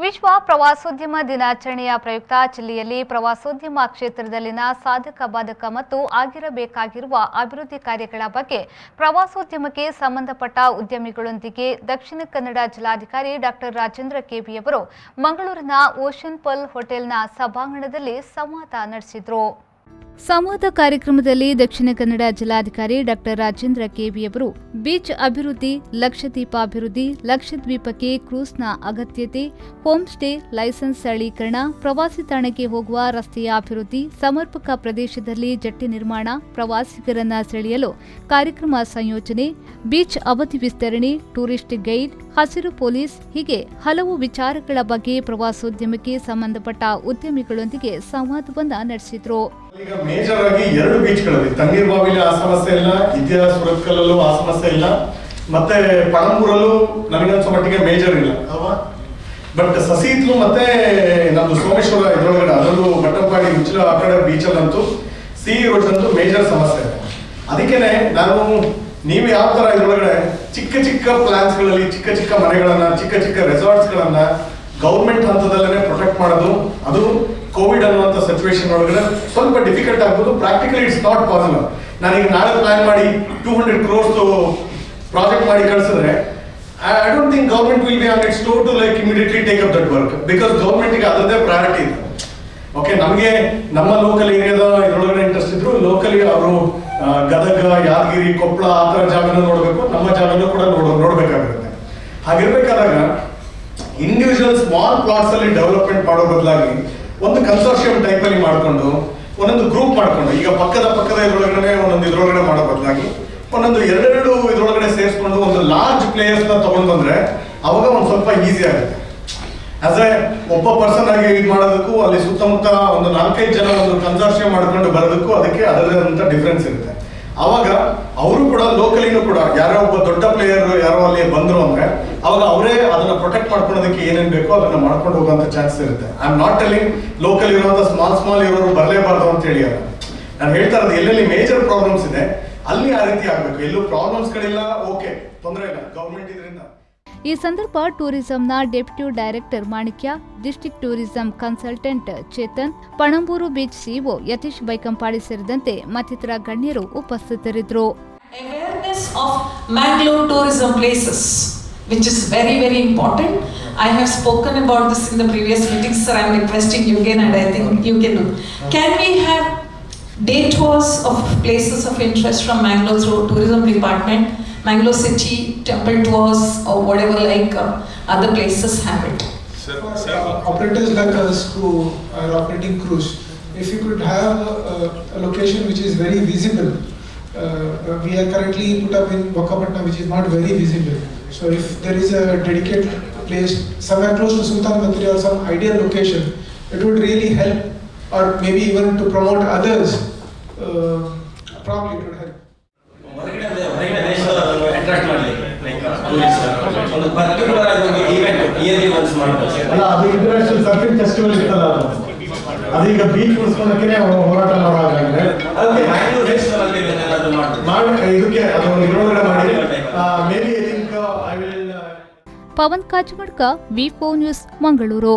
ವಿಶ್ವ ಪ್ರವಾಸೋದ್ಯಮ ದಿನಾಚರಣೆಯ ಪ್ರಯುಕ್ತ ಜಿಲ್ಲೆಯಲ್ಲಿ ಪ್ರವಾಸೋದ್ಯಮ ಕ್ಷೇತ್ರದಲ್ಲಿನ ಸಾಧಕ ಬಾಧಕ ಮತ್ತು ಆಗಿರಬೇಕಾಗಿರುವ ಅಭಿವೃದ್ಧಿ ಕಾರ್ಯಗಳ ಬಗ್ಗೆ ಪ್ರವಾಸೋದ್ಯಮಕ್ಕೆ ಸಂಬಂಧಪಟ್ಟ ಉದ್ಯಮಿಗಳೊಂದಿಗೆ ದಕ್ಷಿಣ ಕನ್ನಡ ಜಿಲ್ಲಾಧಿಕಾರಿ ಡಾಕ್ಟರ್ ರಾಜೇಂದ್ರ ಕೆವಿ ಅವರು ಮಂಗಳೂರಿನ ಓಷನ್ ಪರ್ಲ್ ಹೋಟೆಲ್ನ ಸಭಾಂಗಣದಲ್ಲಿ ಸಂವಾದ ನಡೆಸಿದರು. ಸಂವಾದ ಕಾರ್ಯಕ್ರಮದಲ್ಲಿ ದಕ್ಷಿಣ ಕನ್ನಡ ಜಿಲ್ಲಾಧಿಕಾರಿ ಡಾಕ್ಟರ್ ರಾಜೇಂದ್ರ ಕೆವಿ ಅವರು ಬೀಚ್ ಅಭಿವೃದ್ಧಿ, ಲಕ್ಷದ್ವೀಪ ಅಭಿವೃದ್ಧಿ, ಲಕ್ಷದ್ವೀಪಕ್ಕೆ ಕ್ರೂಸ್ನ ಅಗತ್ಯತೆ, ಹೋಮ್ ಸ್ಟೇ ಲೈಸೆನ್ಸ್ ಸರಳೀಕರಣ, ಪ್ರವಾಸಿ ತಾಣಕ್ಕೆ ಹೋಗುವ ರಸ್ತೆಯ ಅಭಿವೃದ್ಧಿ, ಸಮರ್ಪಕ ಪ್ರದೇಶದಲ್ಲಿ ಜೆಟ್ಟಿ ನಿರ್ಮಾಣ, ಪ್ರವಾಸಿಗರನ್ನ ಸೆಳೆಯಲು ಕಾರ್ಯಕ್ರಮ ಸಂಯೋಜನೆ, ಬೀಚ್ ಅವಧಿ ವಿಸ್ತರಣೆ, ಟೂರಿಸ್ಟ್ ಗೈಡ್, ಹಸಿರು ಪೊಲೀಸ್ ಹೀಗೆ ಹಲವು ವಿಚಾರಗಳ ಬಗ್ಗೆ ಪ್ರವಾಸೋದ್ಯಮಕ್ಕೆ ಸಂಬಂಧಪಟ್ಟ ಉದ್ಯಮಿಗಳೊಂದಿಗೆ ಸಂವಾದವನ್ನ ನಡೆಸಿದ್ರು. ಈಗ ಮೇಜರ್ ಆಗಿ 2 ಬೀಚ್ಗಳಲ್ಲಿ ತಣ್ಣೀರ್ಬಾವಿಲಿ ಆ ಸಮಸ್ಯೆ ಇಲ್ಲ, ಇತಿಹಾಸ ಸುರತ್ಕಲ್ಲೂ ಆ ಸಮಸ್ಯೆ ಇಲ್ಲ, ಮತ್ತೆ ಪಣಂಬೂರಲ್ಲೂ ನನಗನ್ಸೋ ಮಟ್ಟಿಗೆ ಮೇಜರ್ ಇಲ್ಲ ಅಲ್ವಾ. ಬಟ್ ಸಸೀತ್ಲು ಮತ್ತೆ ನಮ್ದು ಸೋಮೇಶ್ವರ ಇದ್ರೊಳಗಡೆ ಅದರಲ್ಲೂ ಮಟ್ಟಂಪಾಡಿ ಉಚ್ಚಲ ಆ ಕಡೆ ಬೀಚಲ್ಲಂತೂ ಸಿ ರೋಡ್ ಅಂತೂ ಮೇಜರ್ ಸಮಸ್ಯೆ ಇದೆ. ಅದಕ್ಕೇನೆ ನಾನು ನೀವು ಯಾವ ತರ ಇದ್ರೊಳಗಡೆ ಚಿಕ್ಕ ಚಿಕ್ಕ ಪ್ಲಾನ್ಸ್ ಗಳಲ್ಲಿ ಚಿಕ್ಕ ಚಿಕ್ಕ ಮನೆಗಳನ್ನ, ಚಿಕ್ಕ ಚಿಕ್ಕ ರೆಸಾರ್ಟ್ಸ್ ಗಳನ್ನ ಗೌರ್ಮೆಂಟ್ ಹಂತದಲ್ಲೇ ಪ್ರೊಟೆಕ್ಟ್ ಮಾಡೋದು, ಅದು ಕೋವಿಡ್ ಅನ್ನುವಂಥ ಸಿಚುವೇಶನ್ ಒಳಗಡೆ ಸ್ವಲ್ಪ ಡಿಫಿಕಲ್ಟ್ ಆಗ್ಬೋದು. Practically it's not possible. ನಾನೀಗ ನಾಳೆ ಪ್ಲಾನ್ ಮಾಡಿ 200 crores ಪ್ರಾಜೆಕ್ಟ್ ಮಾಡಿ ಕಳಿಸಿದ್ರೆ I don't think government will be on it's to to like immediately take up that work, because ಗೌರ್ಮೆಂಟ್ಗೆ ಅದರದ್ದೇ ಪ್ರಯಾರಿಟಿ ಇದೆ. ಓಕೆ, ನಮಗೆ ನಮ್ಮ ಲೋಕಲ್ ಏರಿಯಾದ ಇದ್ರೊಳಗಡೆ ಇಂಟ್ರೆಸ್ಟ್ ಇದ್ರು, ಲೋಕಲಿ ಅವರು ಗದಗ, ಯಾದಗಿರಿ, ಕೊಪ್ಪಳ ಆ ಥರ ಜಾಗನ ನೋಡಬೇಕು, ನಮ್ಮ ಜಾಗನೂ ಕೂಡ ನೋಡಬೇಕಾಗಿರುತ್ತೆ. ಹಾಗಿರ್ಬೇಕಾದಾಗ ಇಂಡಿವಿಜುವಲ್ ಸ್ಮಾಲ್ ಪ್ಲಾಟ್ಸ್ ಅಲ್ಲಿ ಡೆವಲಪ್ಮೆಂಟ್ ಮಾಡೋ ಬದಲಾಗಿ ಒಂದು ಕನ್ಸೋರ್ಷಿಯಂ ಟೈಪ್ ಅಲ್ಲಿ ಮಾಡ್ಕೊಂಡು ಒಂದೊಂದು ಗ್ರೂಪ್ ಮಾಡ್ಕೊಂಡು, ಈಗ ಪಕ್ಕದ ಇದ್ರೊಳಗಡೆ ಒಂದೊಂದು ಇದ್ರೊಳಗಡೆ ಮಾಡೋ ಬದಲಾಗಿ ಒಂದೊಂದು 2 ಇದ್ರೊಳಗಡೆ ಸೇರಿಸ್ಕೊಂಡು ಒಂದು ಲಾರ್ಜ್ ಪ್ಲೇಯರ್ಸ್ ನ ತಗೊಂಡು ಬಂದ್ರೆ ಅವಾಗ ಒಂದು ಸ್ವಲ್ಪ ಈಸಿ ಆಗುತ್ತೆ. ಆಸ್ ಎ ಒಬ್ಬ ಪರ್ಸನ್ ಆಗಿ ಇದು ಮಾಡೋದಕ್ಕೂ ಅಲ್ಲಿ ಸುತ್ತಮುತ್ತ ಒಂದು 4-5 ಜನ ಒಂದು ಕನ್ಸೋರ್ಷಿಯಂ ಮಾಡ್ಕೊಂಡು ಬರೋದಕ್ಕೂ ಅದಕ್ಕೆ ಅದರದಂತ ಡಿಫ್ರೆನ್ಸ್ ಇರುತ್ತೆ. ಅವಾಗ ಅವರು ಕೂಡ ಲೋಕಲಿನೂ ಕೂಡ ಯಾರೋ ಒಬ್ಬ ದೊಡ್ಡ ಪ್ಲೇಯರ್ ಯಾರೋ ಅಲ್ಲಿ ಬಂದ್ರು ಅಂದ್ರೆ ಅವಾಗ ಅವರೇ ಅದನ್ನ ಪ್ರೊಟೆಕ್ಟ್ ಮಾಡ್ಕೊಳ್ಳೋದಕ್ಕೆ ಏನೇನ್ ಬೇಕೋ ಅದನ್ನ ಮಾಡ್ಕೊಂಡು ಹೋಗುವಂತ ಚಾನ್ಸ್ ಇರುತ್ತೆ. I am not telling local ಇರುವಂತ ಸ್ಮಾಲ್ ಇರೋರು ಬರಲೇಬಾರ್ದು ಅಂತ ಹೇಳಿ ಅಲ್ಲ, ನಾನು ಹೇಳ್ತಾ ಇರೋದು ಎಲ್ಲೆಲ್ಲಿ ಮೇಜರ್ ಪ್ರಾಬ್ಲಮ್ಸ್ ಇದೆ ಅಲ್ಲಿ ಆ ರೀತಿ ಆಗ್ಬೇಕು. ಎಲ್ಲೂ ಪ್ರಾಬ್ಲಮ್ಸ್ ಗಳಿಲ್ಲ, ಓಕೆ, ತೊಂದರೆ ಇಲ್ಲ, ಗೌರ್ಮೆಂಟ್ ಇದರಿಂದ. ಈ ಸಂದರ್ಭ ಟೂರಿಸಂನ deputy director Manikya, district tourism consultant Chetan, Panambur beach CEO Yathish Baikampady ಸೇರಿದಂತೆ ಮತ್ತಿತರ ಗಣ್ಯರು ಉಪಸ್ಥಿತರಿದ್ದರು. Awareness of Mangalore tourism places, which is very, very important. I have spoken about this in the previous meetings, sir. I am requesting you again, and I think you can do. Can we have day tours of places of interest from Mangalore tourism department, Mangalore city, temple tours, or whatever like other places have it? For operators like us who are operating cruise, if you could have a location which is very visible. We are currently put up in Bokkapatna, which is not very visible. So if there is a dedicated place somewhere close to Sultan Batri or some ideal location, it would really help, or maybe even to promote others. Probably it would help. ಒಂದು particular ಆಗಿ ಒಂದು event yearly once ಮಾಡಬೇಕು ಅಲ್ಲ, ಅದು international surfing festival ಇರ್ತಲ್ಲ, ಅದೀಗ beach ಉಳಿಸ್ಕೊಳ್ಳೋಕೆ ಹೋರಾಟ ಮಾಡೋದಾದ್ರೆ ಇದಕ್ಕೆ ಅದೊಂದು ಇದ್ರೊಳಗಡೆ ಮಾಡಿ maybe I think I will. Pavan Kachamadka, ವಿ4 ನ್ಯೂಸ್, ಮಂಗಳೂರು.